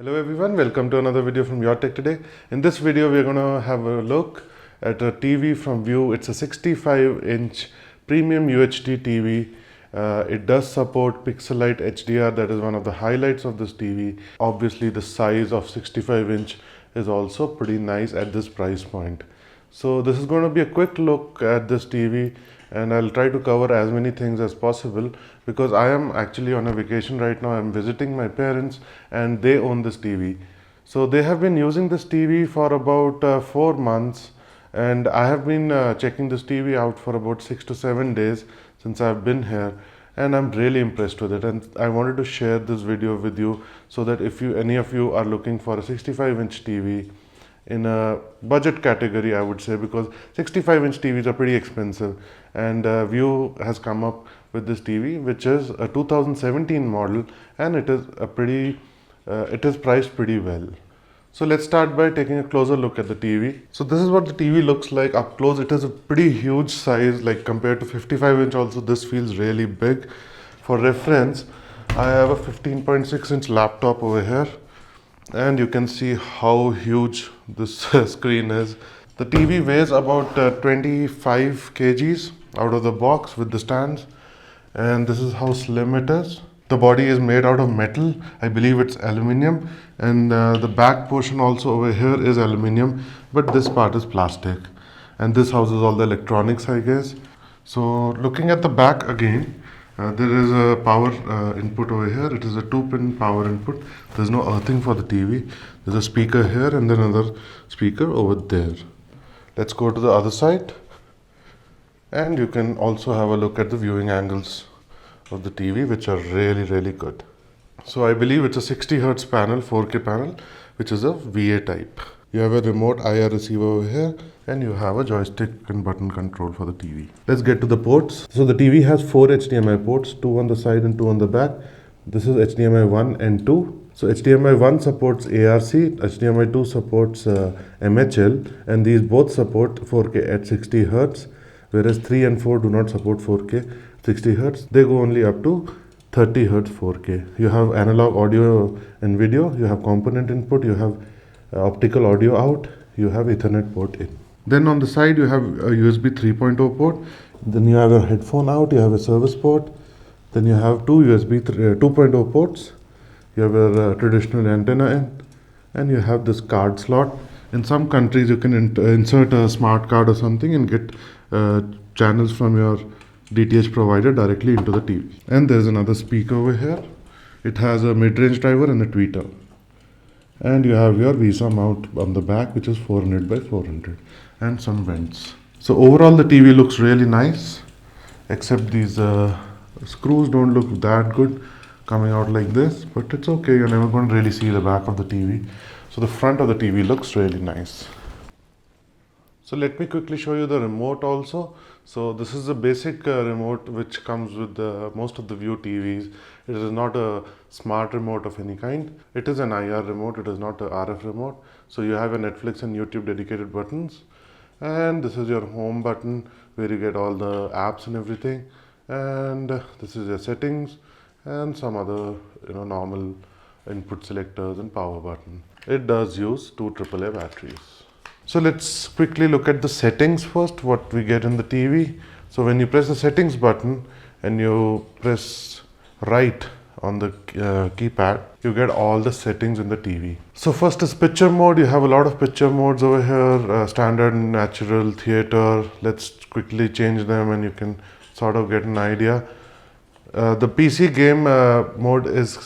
Hello everyone, welcome to another video from Your Tech Today. In this video, we're going to have a look at a TV from View. It's a 65-inch premium UHD TV. It does support Pixelite HDR. That is one of the highlights of this TV. Obviously, the size of 65-inch is also pretty nice at this price point. So this is going to be a quick look at this TV, and I'll try to cover as many things as possible because I am actually on a vacation right now. I'm visiting my parents and they own this TV. So they have been using this TV for about 4 months, and I have been checking this TV out for about 6 to 7 days since I've been here, and I'm really impressed with it, and I wanted to share this video with you so that if any of you are looking for a 65-inch TV in a budget category, I would say, because 65-inch TVs are pretty expensive, and View has come up with this TV, which is a 2017 model, and it is priced pretty well. So let's start by taking a closer look at the TV. So this is what the TV looks like up close. It is a pretty huge size, like compared to 55-inch also, this feels really big. For reference, I have a 15.6-inch laptop over here, and you can see how huge this screen is. The TV weighs about 25 kgs out of the box with the stands, and this is how slim it is. The body is made out of metal, I believe it's aluminium, and the back portion also over here is aluminium, but this part is plastic, and this houses all the electronics, I guess. So looking at the back again, there is a power input over here. It is a 2-pin power input. There's no earthing for the TV. There's a speaker here and then another speaker over there. Let's go to the other side, and you can also have a look at the viewing angles of the TV, which are really good. So I believe it's a 60 Hz panel, 4K panel, which is a VA type. You have a remote IR receiver over here, and you have a joystick and button control for the TV. Let's get to the ports. So the TV has 4 HDMI ports, 2 on the side and 2 on the back. This is HDMI 1 and 2. So HDMI 1 supports ARC, HDMI 2 supports MHL, and these both support 4K at 60 Hz, whereas 3 and 4 do not support 4K 60 Hz. They go only up to 30 Hz 4K. You have analog audio and video, you have component input, you have optical audio out, you have Ethernet port in. Then on the side you have a USB 3.0 port, then you have a headphone out, you have a service port, then you have two USB 2.0 ports, you have a traditional antenna in, and you have this card slot. In some countries you can insert a smart card or something and get channels from your DTH provider directly into the TV. And there's another speaker over here. It has a mid-range driver and a tweeter. And you have your VESA mount on the back, which is 400 by 400, and some vents. So overall the TV looks really nice, except these screws don't look that good coming out like this, but it's okay. You're never going to really see the back of the TV. So the front of the TV looks really nice. So let me quickly show you the remote also. So this is a basic remote which comes with most of the View TVs. It is not a smart remote of any kind. It is an IR remote. It is not a RF remote. So you have a Netflix and YouTube dedicated buttons. And this is your home button where you get all the apps and everything. And this is your settings and some other normal input selectors and power button. It does use 2 AAA batteries. So let's quickly look at the settings first, what we get in the TV. So when you press the settings button and you press right on the keypad, you get all the settings in the TV. So first is picture mode. You have a lot of picture modes over here, standard, natural, theater. Let's quickly change them and you can sort of get an idea. The PC game mode is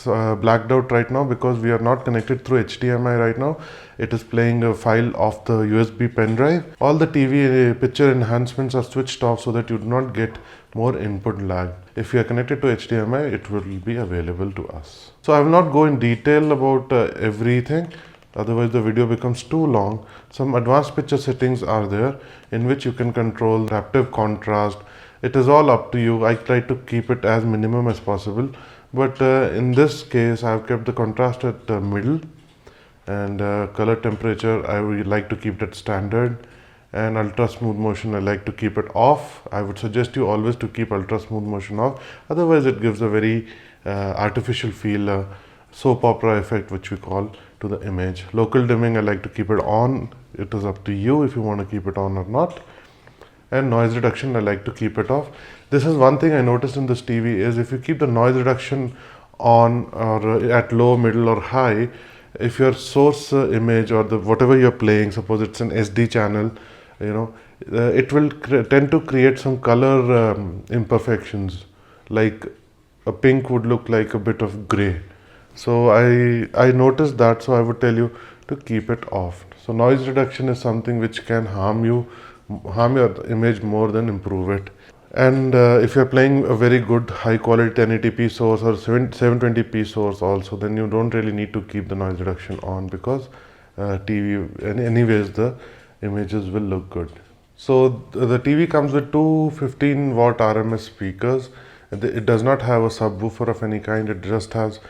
blacked out right now because we are not connected through HDMI right now. It is playing a file off the USB pen drive. All the TV picture enhancements are switched off so that you do not get more input lag. If you are connected to HDMI, it will be available to us. So I will not go in detail about everything, otherwise the video becomes too long. Some advanced picture settings are there in which you can control adaptive contrast. It is all up to you. I try to keep it as minimum as possible, but in this case I have kept the contrast at middle, and color temperature I would like to keep that standard, and ultra smooth motion I like to keep it off. I would suggest you always to keep ultra smooth motion off, otherwise it gives a very artificial feel, soap opera effect, which we call, to the image. Local dimming, I like to keep it on. It is up to you if you want to keep it on or not. And noise reduction, I like to keep it off. This is one thing I noticed in this TV is if you keep the noise reduction on or at low, middle or high, if your source image or the whatever you're playing, suppose it's an SD channel, you know, it will tend to create some color imperfections, like a pink would look like a bit of gray. So I noticed that, so I would tell you to keep it off. So noise reduction is something which can harm your image more than improve it. And if you're playing a very good high quality 1080p source or 720p source also, then you don't really need to keep the noise reduction on, because TV, and anyways the images will look good. So the TV comes with two 15-watt RMS speakers. It does not have a subwoofer of any kind. It just has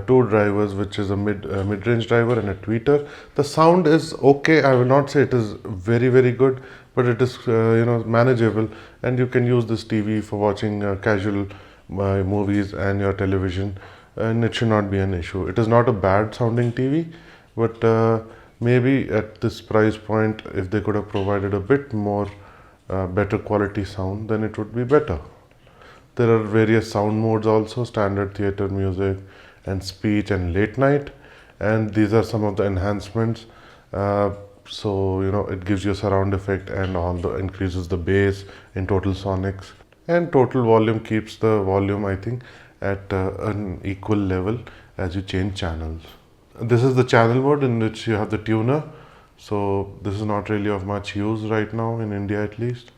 two drivers, which is a mid-range driver and a tweeter. The sound is okay. I will not say it is very good, but it is manageable, and you can use this TV for watching casual movies and your television, and it should not be an issue. It is not a bad sounding TV, but maybe at this price point, if they could have provided a bit more better quality sound, then it would be better. There are various sound modes also: standard, theater, music, and speech, and late night. And these are some of the enhancements. So it gives you a surround effect, and all the increases the bass in total sonics, and total volume keeps the volume, I think, at an equal level as you change channels. This is the channel mode in which you have the tuner. So this is not really of much use right now in India, at least.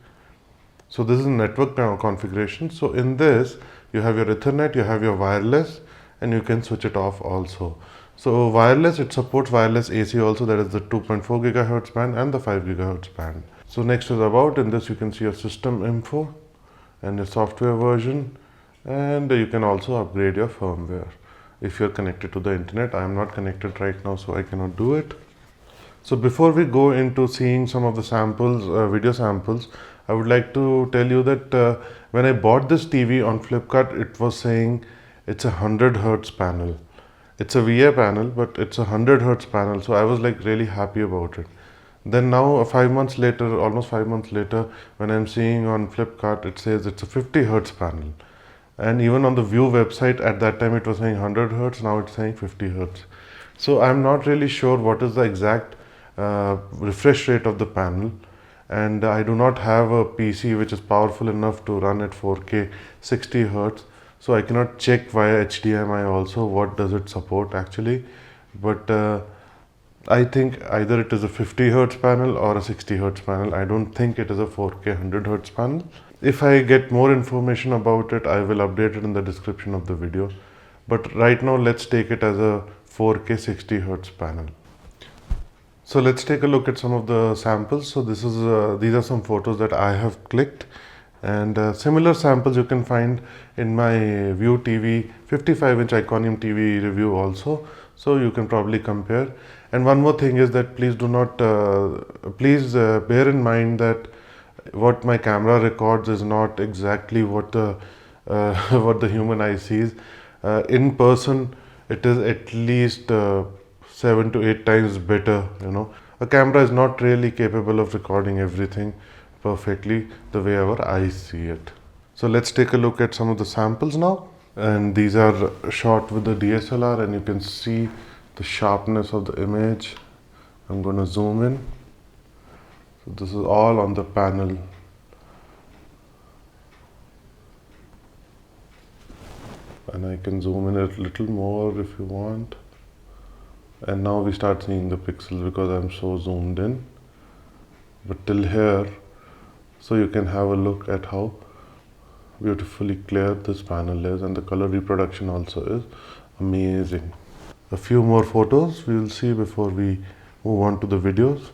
So this is network configuration. So in this, you have your Ethernet, you have your wireless, and you can switch it off also. So wireless, it supports wireless AC also, that is the 2.4 gigahertz band and the 5 gigahertz band. So next is about. In this you can see your system info and your software version, and you can also upgrade your firmware if you're connected to the internet. I am not connected right now, so I cannot do it. So before we go into seeing some of the samples, video samples, I would like to tell you that when I bought this TV on Flipkart, it was saying it's a 100 hertz panel. It's a VA panel, but it's a 100 hertz panel. So I was like really happy about it. Then now, 5 months later, almost 5 months later, when I'm seeing on Flipkart, it says it's a 50 hertz panel. And even on the View website at that time, it was saying 100 hertz. Now it's saying 50 hertz. So I'm not really sure what is the exact refresh rate of the panel, and I do not have a PC which is powerful enough to run at 4K 60 hertz, so I cannot check via HDMI also what does it support actually. But I think either it is a 50 hertz panel or a 60 hertz panel. I don't think it is a 4K 100 hertz panel. If I get more information about it, I will update it in the description of the video. But right now, let's take it as a 4K 60 hertz panel. So let's take a look at some of the samples. So these are some photos that I have clicked, and similar samples you can find in my View TV 55-inch Iconium TV review also. So you can probably compare. And one more thing is that please do not, bear in mind that what my camera records is not exactly what the what the human eye sees. In person, it is at least 7 to 8 times better. A camera is not really capable of recording everything perfectly the way our eyes see it. So let's take a look at some of the samples now. And these are shot with the DSLR, and you can see the sharpness of the image. I'm going to zoom in. So this is all on the panel. And I can zoom in a little more if you want. And now we start seeing the pixels because I'm so zoomed in. But till here, so you can have a look at how beautifully clear this panel is, and the color reproduction also is amazing. A few more photos we will see before we move on to the videos.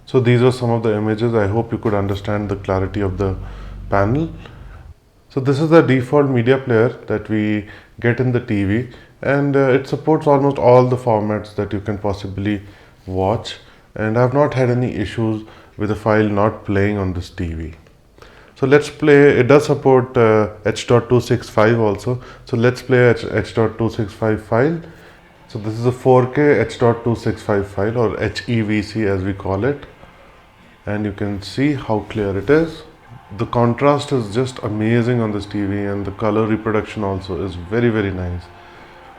So these are some of the images. I hope you could understand the clarity of the panel. So this is the default media player that we get in the TV, and it supports almost all the formats that you can possibly watch, and I've not had any issues with the file not playing on this TV. So let's play. It does support H.265 also. So let's play H.265 file. So this is a 4K H.265 file, or HEVC as we call it, and you can see how clear it is. The contrast is just amazing on this TV, and the color reproduction also is very nice.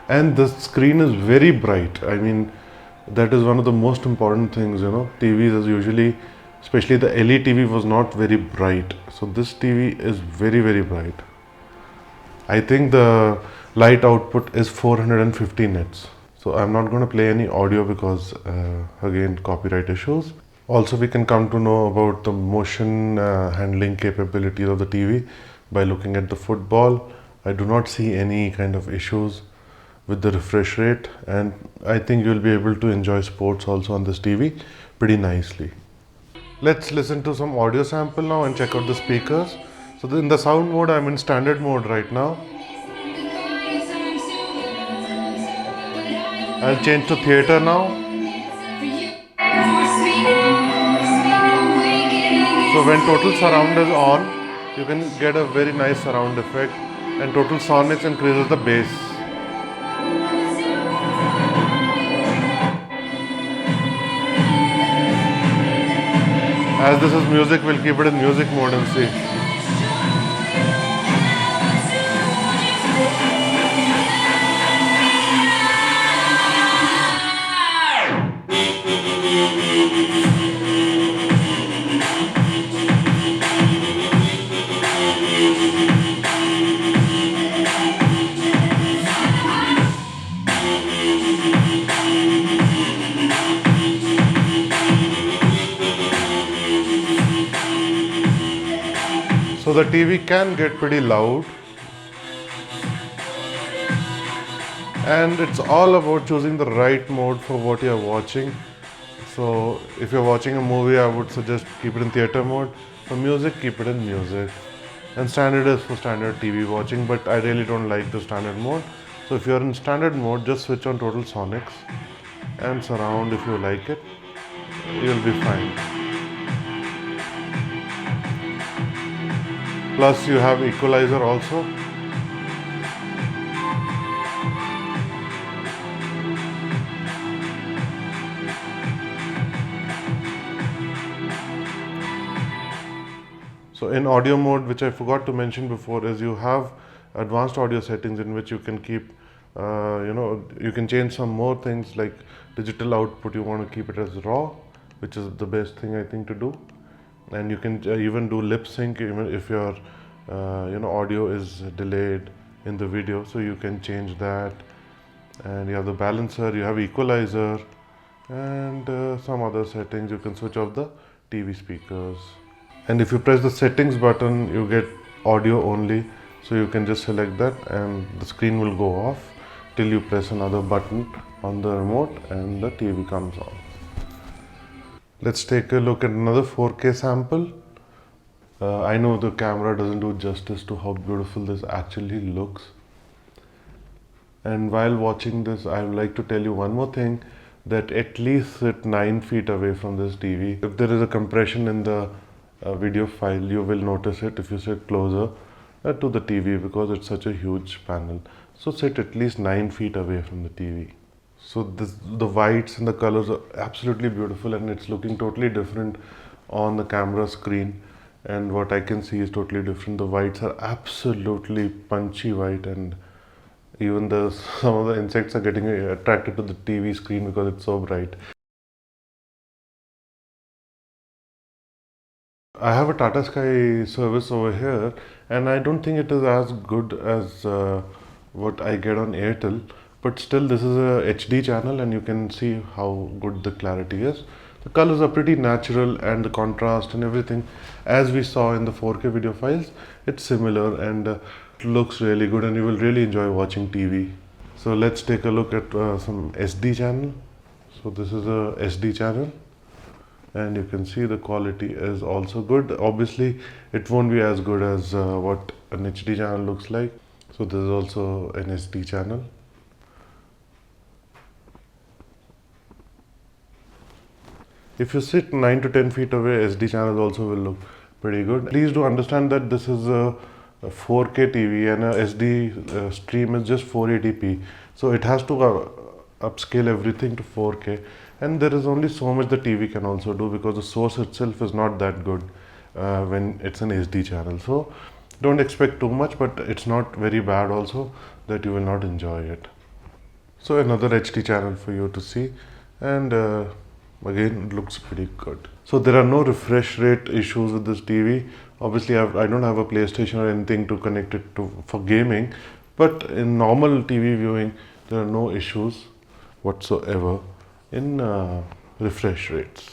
And the screen is very bright. I mean, that is one of the most important things, you know. TVs is usually, especially the LED TV, was not very bright. So this TV is very bright. I think the light output is 450 nits. So I'm not going to play any audio because again, copyright issues. Also, we can come to know about the motion handling capabilities of the TV by looking at the football. I do not see any kind of issues with the refresh rate, and I think you'll be able to enjoy sports also on this TV pretty nicely. Let's listen to some audio sample now and check out the speakers. So in the sound mode, I'm in standard mode right now. I'll change to theater now. So when total surround is on, you can get a very nice surround effect, and total sonics increases the bass. As this is music, we'll keep it in music mode and see. So the TV can get pretty loud, and it's all about choosing the right mode for what you're watching. So if you're watching a movie, I would suggest keep it in theater mode. For music, keep it in music. And standard is for standard TV watching, but I really don't like the standard mode. So if you're in standard mode, just switch on total sonics and surround if you like it. You'll be fine. Plus you have equalizer also. So in audio mode, which I forgot to mention before, is you have advanced audio settings in which you can keep, you can change some more things like digital output. You want to keep it as raw, which is the best thing I think to do. And you can even do lip sync even if your audio is delayed in the video, so you can change that. And you have the balancer, you have equalizer, and some other settings. You can switch off the TV speakers, and if you press the settings button, you get audio only, so you can just select that and the screen will go off till you press another button on the remote and the TV comes on. Let's take a look at another 4K sample. I know the camera doesn't do justice to how beautiful this actually looks. And while watching this, I would like to tell you one more thing, that at least sit 9 feet away from this TV. If there is a compression in the video file, you will notice it if you sit closer to the TV, because it's such a huge panel. So sit at least 9 feet away from the TV. So the whites and the colors are absolutely beautiful, and it's looking totally different on the camera screen, and what I can see is totally different. The whites are absolutely punchy white, and even some of the insects are getting attracted to the TV screen because it's so bright. I have a Tata Sky service over here, and I don't think it is as good as what I get on Airtel, but still this is a HD channel and you can see how good the clarity is. The colors are pretty natural, and the contrast and everything, as we saw in the 4K video files, it's similar, and it looks really good, and you will really enjoy watching TV. So let's take a look at some SD channel. So this is a SD channel, and you can see the quality is also good. Obviously it won't be as good as what an HD channel looks like. So this is also an SD channel. If you sit 9 to 10 feet away, SD channels also will look pretty good. Please do understand that this is a 4K TV and a SD stream is just 480p. So it has to upscale everything to 4K, and there is only so much the TV can also do because the source itself is not that good when it's an SD channel. So don't expect too much, but it's not very bad also that you will not enjoy it. So another HD channel for you to see, and again it looks pretty good. So there are no refresh rate issues with this TV. Obviously I don't have a PlayStation or anything to connect it to for gaming, but in normal TV viewing there are no issues whatsoever in refresh rates.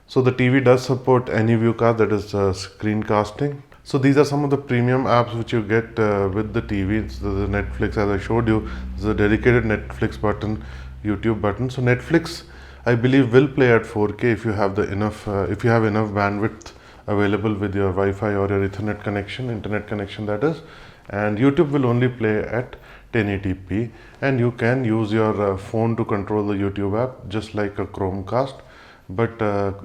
So the TV does support any viewcast, that is screencasting. So these are some of the premium apps which you get with the TV. It's the Netflix, as I showed you. There's a dedicated Netflix button, YouTube button. So Netflix, I believe, will play at 4K if you have enough bandwidth available with your Wi-Fi or your Ethernet connection, internet connection that is. And YouTube will only play at 1080p, and you can use your phone to control the YouTube app just like a Chromecast. But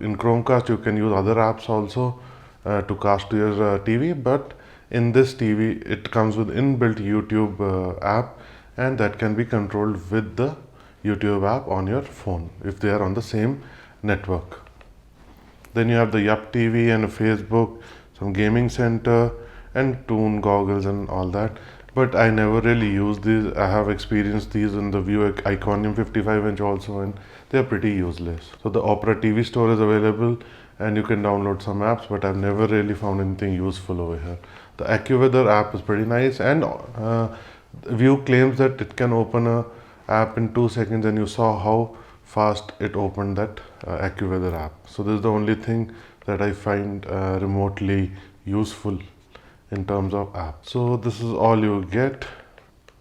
in Chromecast you can use other apps also to cast to your TV, but in this TV it comes with inbuilt YouTube app, and that can be controlled with the YouTube app on your phone if they are on the same network. Then you have the Yup TV and a Facebook, some gaming center and Toon goggles and all that, but I never really use these. I have experienced these in the View Iconium 55-inch also, and they are pretty useless. So the Opera TV store is available and you can download some apps, but I've never really found anything useful over here. The AccuWeather app is pretty nice, and View claims that it can open a app in 2 seconds, and you saw how fast it opened that AccuWeather app. So this is the only thing that I find remotely useful in terms of app. So this is all you get.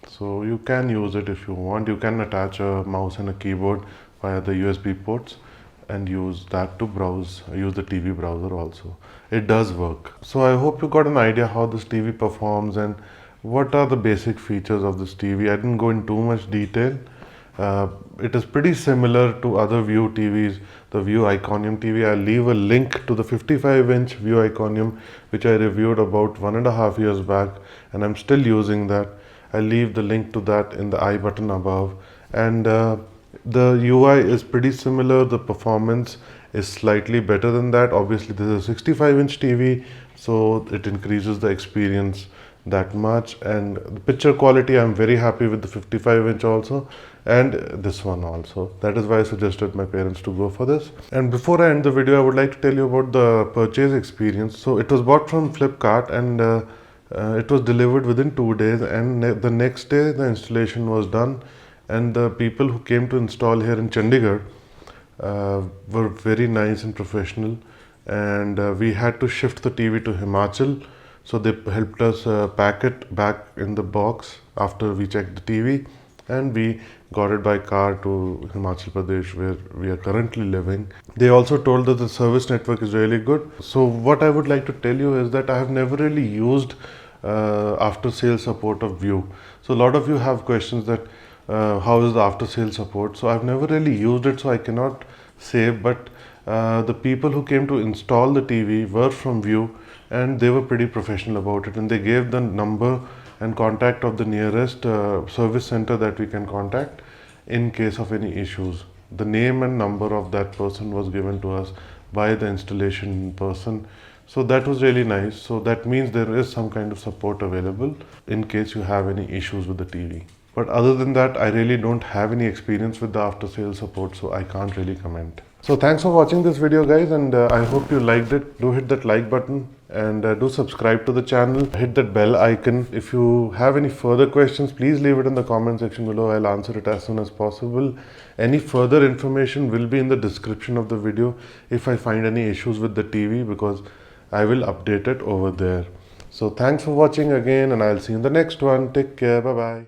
So you can use it if you want. You can attach a mouse and a keyboard via the USB ports and use that to browse, use the TV browser also. It does work. So I hope you got an idea how this TV performs and what are the basic features of this TV. I didn't go in too much detail. It is pretty similar to other View TVs, the View Iconium TV. I'll leave a link to the 55-inch View Iconium, which I reviewed about 1.5 years back, and I'm still using that. I'll leave the link to that in the I button above. And the UI is pretty similar. The performance is slightly better than that. Obviously this is a 65-inch TV, so it increases the experience that much. And the picture quality, I'm very happy with the 55-inch also, and this one also. That is why I suggested my parents to go for this. And before I end the video, I would like to tell you about the purchase experience. So it was bought from Flipkart, and it was delivered within 2 days, and the next day the installation was done. And the people who came to install here in Chandigarh were very nice and professional, and we had to shift the TV to Himachal. So they helped us pack it back in the box after we checked the TV, and we got it by car to Himachal Pradesh, where we are currently living. They also told that the service network is really good. So what I would like to tell you is that I have never really used after sales support of View. So a lot of you have questions that how is the after sales support. So I've never really used it, so I cannot say, but the people who came to install the TV were from View, and they were pretty professional about it, and they gave the number and contact of the nearest service center that we can contact in case of any issues. The name and number of that person was given to us by the installation person. So that was really nice. So that means there is some kind of support available in case you have any issues with the TV. But other than that, I really don't have any experience with the after sales support, so I can't really comment. So thanks for watching this video, guys, and I hope you liked it. Do hit that like button, and do subscribe to the channel. Hit that bell icon. If you have any further questions, please leave it in the comment section below. I'll answer it as soon as possible. Any further information will be in the description of the video if I find any issues with the TV, because I will update it over there. So thanks for watching again, and I'll see you in the next one. Take care. Bye bye.